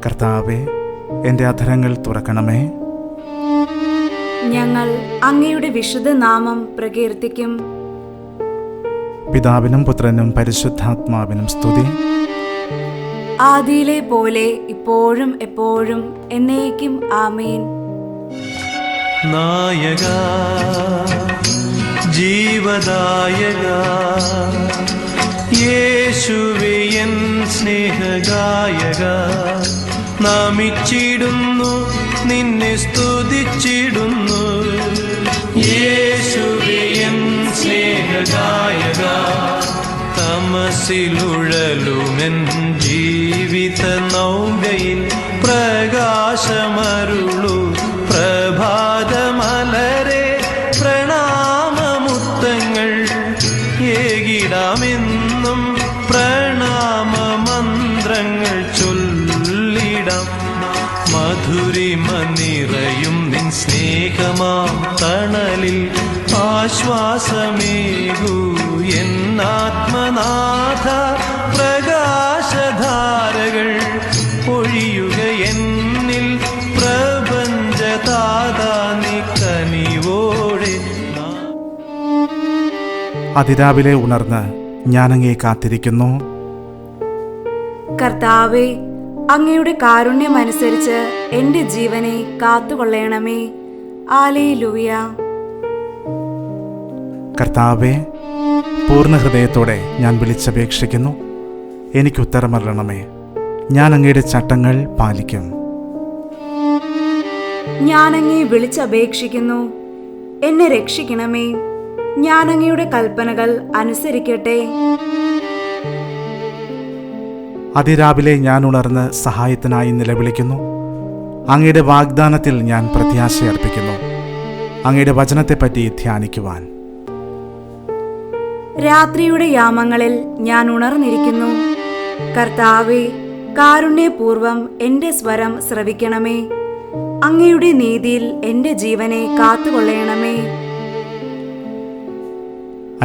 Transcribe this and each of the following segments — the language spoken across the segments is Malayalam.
കർത്താവേ, എൻ്റെ അധരങ്ങൾ തുറക്കണമേ. ഞങ്ങൾ അങ്ങയുടെ വിശുദ്ധ നാമം പ്രകീർത്തിക്കും. പിതാവിനും പുത്രനും പരിശുദ്ധാത്മാവിനും സ്തുതി. ആദിയിലെ പോലെ ഇപ്പോഴും എപ്പോഴും എന്നേക്കും ആമേൻ. നായക, ജീവദായക, യേശുവേ എൻ സ്നേഹഗായക, നമിച്ചിടുന്നു നിന്നെ സ്തുതിച്ചിടുന്നു. യേശുവേ എൻ സ്നേഹഗായക, തമസിലുഴലുമെൻ ജീവിത നൗകയിൽ പ്രകാശമരുളു പ്രഭാതമലരെ പ്രണാമമുത്തങ്ങൾ ഏകിടാമെന്നും പ്രണാമമന്ത്രങ്ങൾ ചൊല്ലിടാം. മധുരിമ നിറയും നിൻ സ്നേഹമാം തണലിൽ ആശ്വാസമേകൂ എന്നാത്മനാഥ. പ്രകാശധാരകൾ പൊഴിയുക എന്നിൽ, പ്രപഞ്ചതാതാ നീ കനിവോടെ. അതിരാവിലെ ഉണർന്ന് ഞാനങ്ങേ കാത്തിരിക്കുന്നു. കർത്താവേ, അങ്ങയുടെ കാരുണ്യമനുസരിച്ച് എൻ്റെ ജീവനെ കാത്തുകൊള്ളണമേ. ഹല്ലേലൂയ. കർത്താവേ, പൂർണ്ണ ഹൃദയത്തോടെ ഞാൻ വിളിച്ചപേക്ഷിക്കുന്നു. എനിക്ക് ഉത്തരമരണമേ. ഞാൻ അങ്ങയുടെ ചട്ടങ്ങൾ പാലിക്കും. ഞാൻ അങ്ങയെ വിളിച്ചപേക്ഷിക്കുന്നു, എന്നെ രക്ഷിക്കണമേ. ഞാൻ അങ്ങയുടെ കൽപ്പനകൾ അനുസരിക്കട്ടെ. അതിരാവിലെ ഞാൻ ഉണർന്ന് സഹായത്തിനായി നിലവിളിക്കുന്നു. അങ്ങയുടെ വാഗ്ദാനത്തിൽ ഞാൻ പ്രത്യാശയർപ്പിക്കുന്നു. അങ്ങയുടെ വചനത്തെപ്പറ്റി ധ്യാനിക്കുവാൻ രാത്രിയുടെ യാമങ്ങളിൽ ഞാൻ ഉണർന്നിരിക്കുന്നു. കർത്താവേ, കാരുണ്യപൂർവം എൻ്റെ സ്വരം ശ്രവിക്കണമേ. അങ്ങയുടെ നീതിയിൽ എൻ്റെ ജീവനെ കാത്തുകൊള്ളണമേ.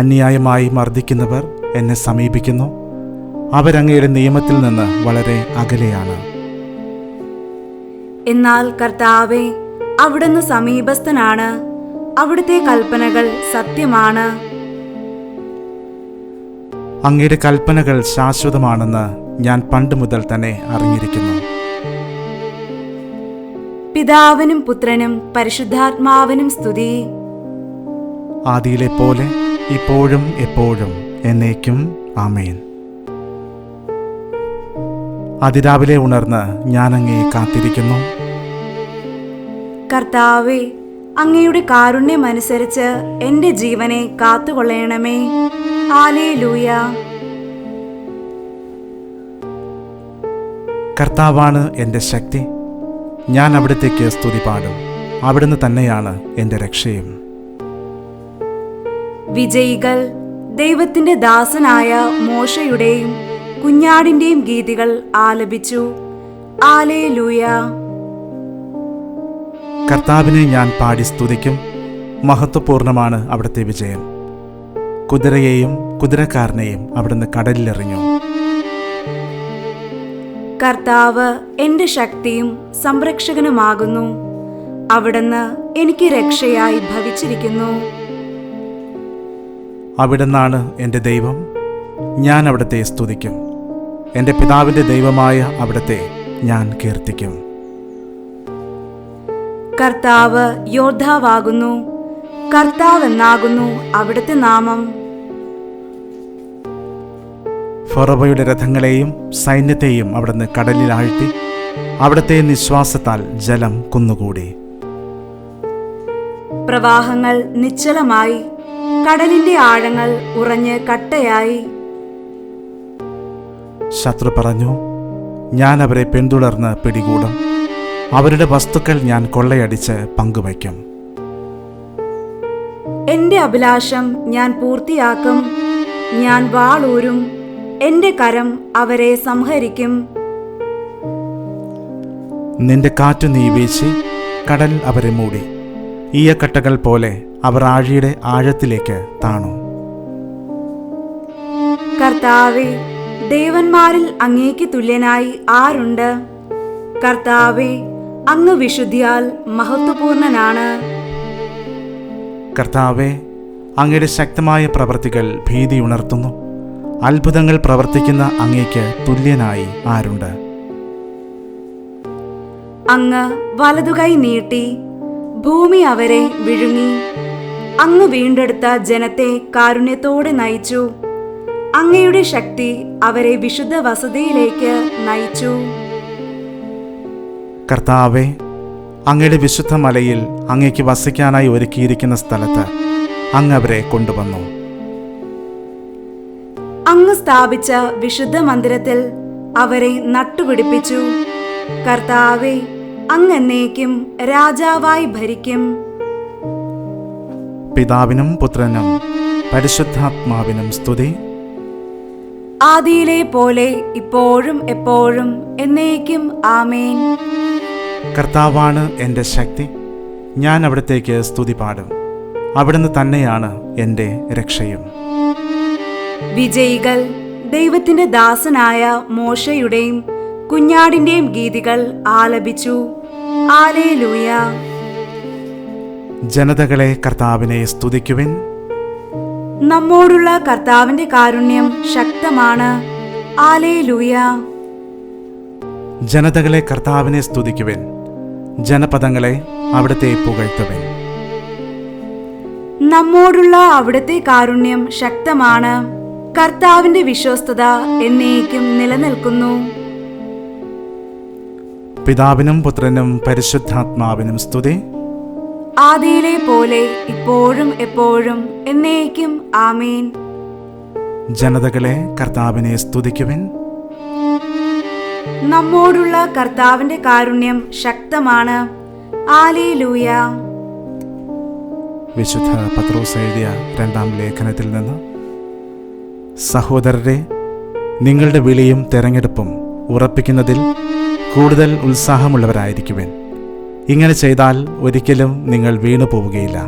അന്യായമായി മർദ്ദിക്കുന്നവർ എന്നെ സമീപിക്കുന്നു. അവരങ്ങയുടെ നിയമത്തിൽ നിന്ന് വളരെ അകലെയാണ്. എന്നാൽ കർത്താവേ, അവിടുന്ന് സമീപസ്ഥനാണ്. അവിടുത്തെ കൽപ്പനകൾ സത്യമാണ്. അങ്ങയുടെ കൽപ്പനകൾ ശാശ്വതമാണെന്ന് ഞാൻ പണ്ട് മുതൽ തന്നെ അറിഞ്ഞിരിക്കുന്നു. പിതാവിനും പുത്രനും പരിശുദ്ധാത്മാവിനും സ്തുതി. ആദിയിലെ പോലെ ഇപ്പോഴും എപ്പോഴും എന്നേക്കും ആമേൻ. അതിരാവിലെ ഉണർന്ന് ഞാനങ്ങേ കാത്തിരിക്കുന്നു. കർത്താവേ, അങ്ങയുടെ കാരുണ്യമനുസരിച്ച് എൻ്റെ ജീവനെ കാത്തുകൊള്ളണമേ. ഹല്ലേലൂയ. കർത്താവാണ് എൻ്റെ ശക്തി. ഞാൻ അവിടത്തേക്ക് സ്തുതി പാടും. അവിടുന്ന് തന്നെയാണ് എൻ്റെ രക്ഷയും. വിജയികൾ ദൈവത്തിന്റെ ദാസനായ മോശയുടെയും കുഞ്ഞാടിന്റെയും ഗീതികൾ ആലപിച്ചു. ഹല്ലേലൂയ. കർത്താവിനെ ഞാൻ പാടി സ്തുതിക്കും. മഹത്വപൂർണമാണ് അവിടുത്തെ വിജയം. കുതിരയെയും കുതിരക്കാരനെയും അവിടുന്ന് കടലിലെറിഞ്ഞു. കർത്താവ് എൻ്റെ ശക്തിയും സംരക്ഷകനുമാകുന്നു. അവിടുന്ന് എനിക്ക് രക്ഷയായി ഭവിച്ചിരിക്കുന്നു. അവിടുന്നാണ് എൻ്റെ ദൈവം. ഞാൻ അവിടുത്തെ സ്തുതിക്കും. എൻ്റെ പിതാവിൻ്റെ ദൈവമായ അവിടുത്തെ ഞാൻ കീർത്തിക്കും. കർത്താവ് യോദ്ധാവാകുന്നു. കർത്താവെന്നാകുന്നു അവിടുത്തെ നാമം. ഫറവോയുടെ രഥങ്ങളെയും സൈന്യത്തെയും അവിടുന്ന് കടലിൽ ആഴ്ത്തി. അവിടുത്തെ നിശ്വാസത്താൽ ജലം കുന്നുകൂടി. പ്രവാഹങ്ങൾ നിശ്ചലമായി. കടലിന്റെ ആഴങ്ങൾ ഉറഞ്ഞ് കട്ടയായി. ശത്രു പറഞ്ഞു, ഞാൻ അവരെ പിന്തുടർന്ന് പിടികൂടും. അവരുടെ വസ്തുക്കൾ ഞാൻ കൊള്ളയടിച്ച് പങ്കുവയ്ക്കും. എന്റെ അഭിലാഷം ഞാൻ പൂർത്തിയാക്കും. ഞാൻ വാളൂരും. എന്റെ കരം അവരെ സംഹരിക്കും. നിന്റെ കാറ്റു നീ വീശി കടൽ അവരെ മൂടി. ഈയക്കട്ടകൾ പോലെ അവർ ആഴിയുടെ ആഴത്തിലേക്ക് താണു. കർത്താവേ, ദേവന്മാരിൽ അങ്ങേക്ക് തുല്യനായി ആരുണ്ട്? കർത്താവേ, അങ്ങ് വിശുദ്ധിയാൽ മഹത്വപൂർണനാണ്. കർത്താവെ, അങ്ങയുടെ ശക്തമായ പ്രവൃത്തികൾ ഭീതി ഉണർത്തുന്നു. അത്ഭുതങ്ങൾ പ്രവർത്തിക്കുന്ന അങ്ങേക്ക് തുല്യനായി ആരുണ്ട്? അങ്ങ് വലതുകൈ നീട്ടി ഭൂമി അവരെ വിഴുങ്ങി. അങ്ങ് വീണ്ടെടുത്ത ജനത്തെ കാരുണ്യത്തോടെ നയിച്ചു. അങ്ങയുടെ ശക്തി അവരെ വിശുദ്ധ വസതിയിലേക്ക് നയിച്ചു. കർത്താവെ, അങ്ങയുടെ വിശുദ്ധ മലയിൽ അങ്ങേക്ക് വസിക്കാനായി ഒരുക്കിയിരിക്കുന്ന സ്ഥലത്ത് അങ്ങ് അവരെ കൊണ്ടുവന്നു. അങ്ങ് സ്ഥാപിച്ച വിശുദ്ധ മന്ദിരത്തിൽ അവരെ നട്ടുപിടിപ്പിച്ചു. കർത്താവേ, അങ്ങ് എന്നേക്കും രാജാവായി ഭരിക്കും. പിതാവിനും പുത്രനും പരിശുദ്ധാത്മാവിനും സ്തുതി. ആദിയിലെ പോലെ ഇപ്പോഴും എപ്പോഴും എന്നേക്കും ആമേൻ. കർത്താവാണ് എൻ്റെ ശക്തി, ഞാൻ അവിടത്തേക്ക് സ്തുതി പാടും. അവിടുന്ന് തന്നെയാണ് എൻ്റെ രക്ഷയും. വിജയികൾ ദൈവത്തിന്റെ ദാസനായ മോശയുടെയും കുഞ്ഞാടിന്റെയും ഗീതികൾ ആലപിച്ചു. ഹല്ലേലൂയ. ജനതകളെ കർത്താവിനെ സ്തുതിക്കുവിൻ. നമ്മോടുള്ള കർത്താവിന്റെ കാരുണ്യം ശക്തമാണ്. ഹല്ലേലൂയ. ജനതകളെ കർത്താവിനെ സ്തുതിക്കുവിൻ. ജനപദങ്ങളെ അവിടുത്തെ പുകഴ്ത്തുവിൻ. നമ്മോടുള്ള അവിടുത്തെ കാരുണ്യം ശക്തമാണ്. കർത്താവിന്റെ വിശ്വസ്തത എന്നേക്കും നിലനിൽക്കുന്നു. പിതാവിനും പുത്രനും പരിശുദ്ധാത്മാവിനും സ്തുതി. ആദിയിലെ പോലെ ഇപ്പോഴും എപ്പോഴും എന്നേക്കും ആമേൻ. ജനതകളെ കർത്താവിനെ സ്തുതിക്കുവിൻ. നമ്മോടുള്ള കർത്താവിന്റെ കാരുണ്യം ശക്തമാണ്. ഹല്ലേലൂയ. വിശുദ്ധ പത്രോസ് എഴുതിയ 2-ാം ലേഖനത്തിൽ നിന്ന്: സഹോദരരെ, നിങ്ങളുടെ വിളിയും തെരഞ്ഞെടുപ്പും ഉറപ്പിക്കുന്നതിൽ കൂടുതൽ ഉത്സാഹമുള്ളവരായിരിക്കുവിൻ. ഇങ്ങനെ ചെയ്താൽ ഒരിക്കലും നിങ്ങൾ വീണു പോവുകയില്ല.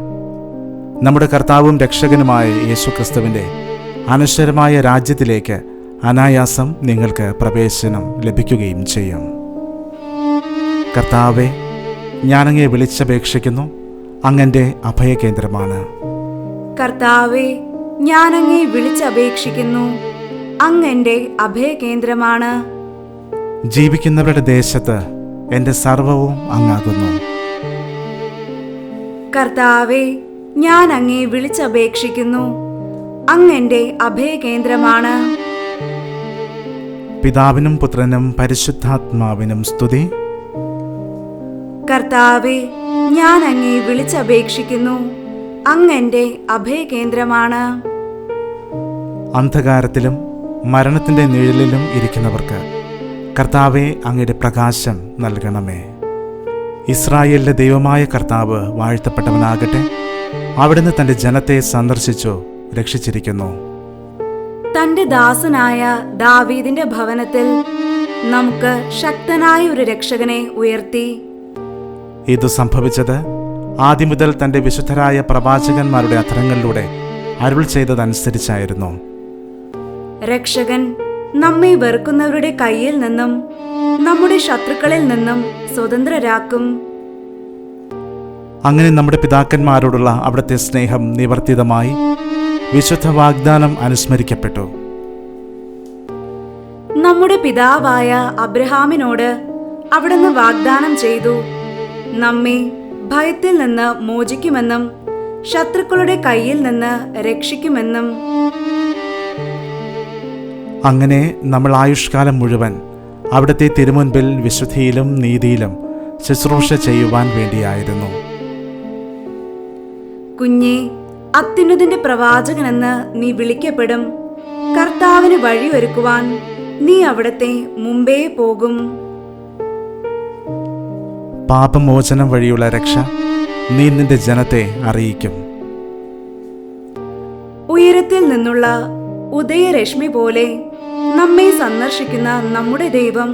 നമ്മുടെ കർത്താവും രക്ഷകനുമായ യേശുക്രിസ്തുവിൻ്റെ അനശ്വരമായ രാജ്യത്തിലേക്ക് അനായാസം നിങ്ങൾക്ക് പ്രവേശനം ലഭിക്കുകയും ചെയ്യും. കർത്താവെ, ഞാനങ്ങയെ വിളിച്ചപേക്ഷിക്കുന്നു. അങ്ങൻ്റെ അഭയകേന്ദ്രമാണ്. കർത്താവേ, ഞാൻ അങ്ങേ വിളിച്ചപേക്ഷിക്കുന്നു. അങ്ങെന്റെ അഭയകേന്ദ്രമാണ്. ജീവിക്കുന്നവരുടെ ദേശത്ത് എൻ്റെ സർവവും അങ്ങാകുന്നു. കർത്താവേ, ഞാൻ അങ്ങേ വിളിച്ചപേക്ഷിക്കുന്നു. അങ്ങെന്റെ അഭയകേന്ദ്രമാണ്. പിതാവിനും പുത്രനും പരിശുദ്ധാത്മാവിനും സ്തുതി. കർത്താവേ, ഞാൻ അങ്ങേ വിളിച്ചപേക്ഷിക്കുന്നു. അങ്ങെന്റെ അഭയകേന്ദ്രമാണ്. അന്ധകാരത്തിലും മരണത്തിൻ്റെ നിഴലിലും ഇരിക്കുന്നവർക്ക് കർത്താവെ, അങ്ങയുടെ പ്രകാശം നൽകണമേ. ഇസ്രായേലിലെ ദൈവമായ കർത്താവ് വാഴ്ത്തപ്പെട്ടവനാകട്ടെ. അവിടുന്ന് തൻ്റെ ജനത്തെ സന്ദർശിച്ചു രക്ഷിച്ചിരിക്കുന്നു. തന്റെ ദാസനായ ദാവീദിന്റെ ഭവനത്തിൽ നമുക്ക് ശക്തനായ ഒരു രക്ഷകനെ ഉയർത്തി. ഇത് സംഭവിച്ചത് ആദ്യം മുതൽ തൻ്റെ വിശുദ്ധരായ പ്രവാചകന്മാരുടെ അധരങ്ങളിലൂടെ അരുൾ ചെയ്തതനുസരിച്ചായിരുന്നു. രക്ഷകൻ നമ്മെ വെറുക്കുന്നവരുടെ കയ്യിൽ നിന്നും നമ്മുടെ ശത്രുക്കളിൽ നിന്നും സ്വതന്ത്രരാക്കും. അങ്ങനെ നമ്മുടെ പിതാക്കന്മാരോടുള്ള അവിടുത്തെ സ്നേഹം നിവർത്തിതമായി വിശുദ്ധ വാഗ്ദാനം അനുസ്മരിക്കപ്പെട്ടു. നമ്മുടെ പിതാവായ അബ്രഹാമിനോട് അവിടുന്ന് വാഗ്ദാനം ചെയ്തു, നമ്മെ ഭയത്തിൽ നിന്ന് മോചിക്കുമെന്നും ശത്രുക്കളുടെ കയ്യിൽ നിന്ന് രക്ഷിക്കുമെന്നും. അങ്ങനെ നമ്മൾ ആയുഷ്കാലം മുഴുവൻ അവിടുത്തെ തിരുമുൻപിൽ വിശുദ്ധിയിലും നീതിയിലും ശുശ്രൂഷ ചെയ്യുവാൻ വേണ്ടിയായിരുന്നു. കുഞ്ഞേ, അത്യുന്നതിന്റെ പ്രവാചകനെന്ന് നീ വിളിക്കപ്പെടും. കർത്താവിന് വഴിയൊരുക്കുവാൻ നീ അവിടത്തെ മുമ്പേ പോകും. പാപമോചനം വഴിയുള്ള രക്ഷ നീ നിന്റെ ജനത്തെ അറിയിക്കും. ഉയരത്തിൽ നിന്നുള്ള ഉദയരശ്മി പോലെ നമ്മെ സന്ദർശിക്കുന്ന നമ്മുടെ ദൈവം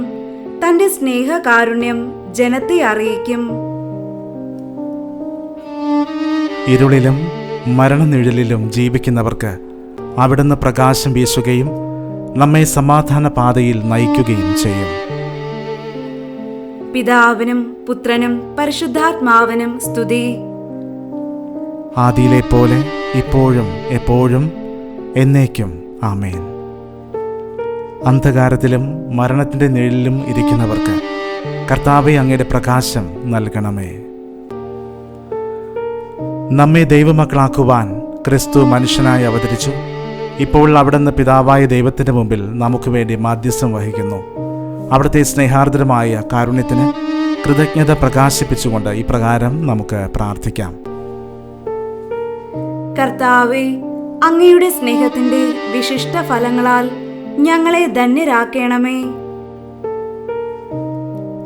തന്റെ സ്നേഹകാരുണ്യം ജനത്തെ അറിയിക്കും. ഇരുളിലും മരണനിഴലിലും ജീവിക്കുന്നവർക്ക് അവിടുന്ന് പ്രകാശം വീശുകയും നമ്മെ സമാധാന പാതയിൽ നയിക്കുകയും ചെയ്യും. പിതാവിനും പുത്രനും പരിശുദ്ധാത്മാവിനും സ്തുതി. ആദിയിലെ പോലെ ഇപ്പോഴും എപ്പോഴും എന്നേക്കും ആമേൻ. അന്ധകാരത്തിലും മരണത്തിൻ്റെ നിഴലിലും ഇരിക്കുന്നവർക്ക് കർത്താവേ അങ്ങയുടെ പ്രകാശം നൽകണമേ. നമ്മെ ദൈവമക്കളാക്കുവാൻ ക്രിസ്തു മനുഷ്യനായി അവതരിച്ചു. ഇപ്പോൾ അവിടുന്ന് പിതാവായ ദൈവത്തിൻ്റെ മുമ്പിൽ നമുക്ക് വേണ്ടി മാധ്യസ്ഥം വഹിക്കുന്നു. അവിടുത്തെ സ്നേഹാർദ്രമായ കാരുണ്യത്തിന് കൃതജ്ഞത പ്രകാശിപ്പിച്ചുകൊണ്ട് ഇപ്രകാരം നമുക്ക് പ്രാർത്ഥിക്കാം. കർത്താവേ, അങ്ങയുടെ സ്നേഹത്തിന്റെ വിശിഷ്ട ഫലങ്ങളാൽ ഞങ്ങളെ ധന്യരാക്കണമേ.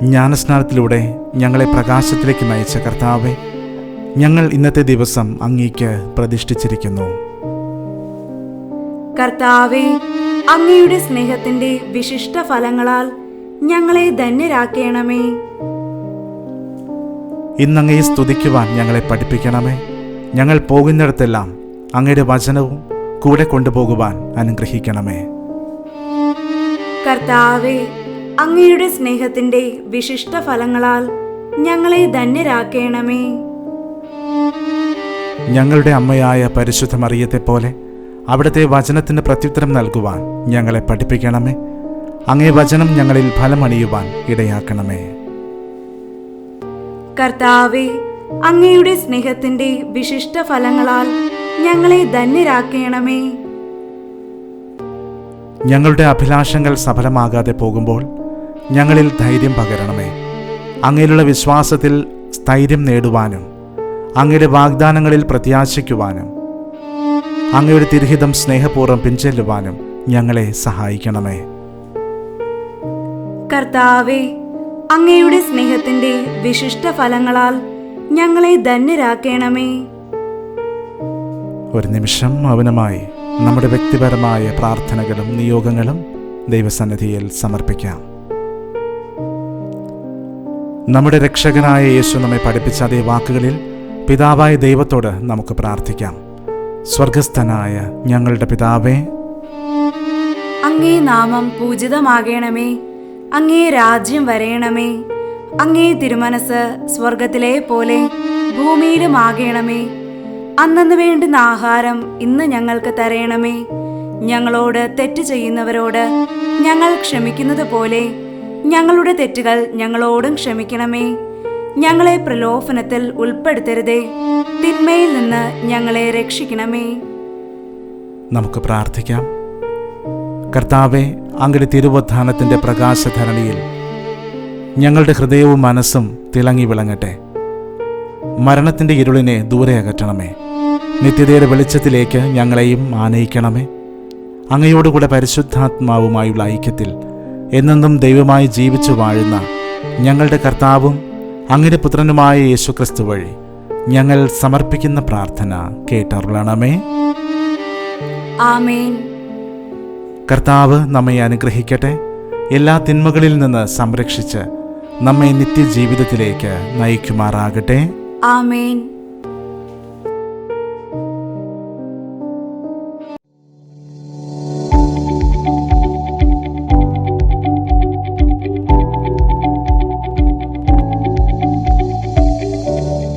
ജ്ഞാനസ്നാനത്തിലൂടെ ഞങ്ങളെ പ്രകാശത്തിലേക്ക് നയിച്ച കർത്താവേ, ഞങ്ങൾ ഇന്നത്തെ ദിവസം അങ്ങേക്ക് പ്രതിഷ്ഠിച്ചിരിക്കുന്നു. കർത്താവേ, അങ്ങയുടെ സ്നേഹത്തിന്റെ വിശിഷ്ട ഫലങ്ങളാൽ ഞങ്ങളെ ധന്യരാക്കണമേ. ഇന്നങ്ങയെ സ്തുതിക്കുവാൻ ഞങ്ങളെ പഠിപ്പിക്കണമേ. ഞങ്ങൾ പോകുന്നിടത്തെല്ലാം അങ്ങയുടെ വചനവും കൂടെ കൊണ്ടുപോകുവാൻ അനുഗ്രഹിക്കണമേ. കർത്താവേ, അങ്ങയുടെ സ്നേഹത്തിന്റെ വിശിഷ്ട ഫലങ്ങളാൽ ഞങ്ങളെ ധന്യരാക്കണമേ. ഞങ്ങളുടെ അമ്മയായ പരിശുദ്ധ മറിയത്തെ പോലെ അവിടുത്തെ വചനത്തിന് പ്രത്യുത്തരം നൽകുവാൻ ഞങ്ങളെ പഠിപ്പിക്കണമേ. അങ്ങേ വചനം ഞങ്ങളിൽ ഫലമണിയുവാൻ ഇടയാക്കണമേ. കർത്താവേ, അങ്ങയുടെ സ്നേഹത്തിന്റെ വിശിഷ്ട ഫലങ്ങളാൽ ഞങ്ങളെ ധന്യരാക്കണമേ. ഞങ്ങളുടെ അഭിലാഷങ്ങൾ സഫലമാകാതെ പോകുമ്പോൾ ഞങ്ങളിൽ ധൈര്യം പകരണമേ. അങ്ങയിലുള്ള വിശ്വാസത്തിൽ സ്ഥൈര്യം നേടുവാനും അങ്ങയുടെ വാഗ്ദാനങ്ങളിൽ പ്രത്യാശിക്കുവാനും അങ്ങയുടെ തിരുഹിതം സ്നേഹപൂർവ്വം പിൻചെല്ലുവാനും ഞങ്ങളെ സഹായിക്കണമേ. കർത്താവേ, അങ്ങയുടെ സ്നേഹത്തിന്റെ വിശിഷ്ട ഫലങ്ങളാൽ ഞങ്ങളെ ധന്യരാക്കണമേ. ഒരു നിമിഷം മൗനമായി നമ്മുടെ വ്യക്തിപരമായ പ്രാർത്ഥനകളും നിയോഗങ്ങളും ദൈവസന്നിധിയിൽ സമർപ്പിക്കാം. നമ്മുടെ രക്ഷകനായ യേശു നമ്മെ പഠിപ്പിച്ച അതേ വാക്കുകളിൽ പിതാവായ ദൈവത്തോട് നമുക്ക് പ്രാർത്ഥിക്കാം. സ്വർഗസ്ഥനായ ഞങ്ങളുടെ പിതാവേ, അങ്ങേ നാമം പൂജിതമാകണമേ. അങ്ങേ രാജ്യം വരയണമേ. അങ്ങേ തിരുമനസ് സ്വർഗത്തിലെ പോലെ ഭൂമിയിലുമാകണമേ. അന്നന്ന് വേണ്ടുന്ന ആഹാരം ഇന്ന് ഞങ്ങൾക്ക് തരയണമേ. ഞങ്ങളോട് തെറ്റ് ചെയ്യുന്നവരോട് ഞങ്ങൾ ക്ഷമിക്കുന്നത് പോലെ ഞങ്ങളുടെ തെറ്റുകൾ ഞങ്ങളോടും ക്ഷമിക്കണമേ. ഞങ്ങളെ പ്രലോഭനത്തിൽ ഉൾപ്പെടുത്തരുതേ. തിന്മയിൽ നിന്ന് ഞങ്ങളെ രക്ഷിക്കണമേ. നമുക്ക് പ്രാർത്ഥിക്കാം. കർത്താവെ, അങ്ങയുടെ തിരുവുത്ഥാനത്തിൻ്റെ പ്രകാശധരണിയിൽ ഞങ്ങളുടെ ഹൃദയവും മനസ്സും തിളങ്ങി വിളങ്ങട്ടെ. മരണത്തിൻ്റെ ഇരുളിനെ ദൂരെ അകറ്റണമേ. നിത്യതയുടെ വെളിച്ചത്തിലേക്ക് ഞങ്ങളെയും ആനയിക്കണമേ. അങ്ങയോടുകൂടെ പരിശുദ്ധാത്മാവുമായുള്ള ഐക്യത്തിൽ എന്നെന്നും ദൈവമായി ജീവിച്ചു വാഴുന്ന ഞങ്ങളുടെ കർത്താവും അങ്ങയുടെ പുത്രനുമായ യേശുക്രിസ്തു വഴി ഞങ്ങൾ സമർപ്പിക്കുന്ന പ്രാർത്ഥന കേട്ടരുളണമേ. ആമേൻ. കർത്താവ് നമ്മെ അനുഗ്രഹിക്കട്ടെ. എല്ലാ തിന്മകളിൽ നിന്ന് സംരക്ഷിച്ച് നമ്മെ നിത്യജീവിതത്തിലേക്ക് നയിക്കുമാറാകട്ടെ. ആമേൻ.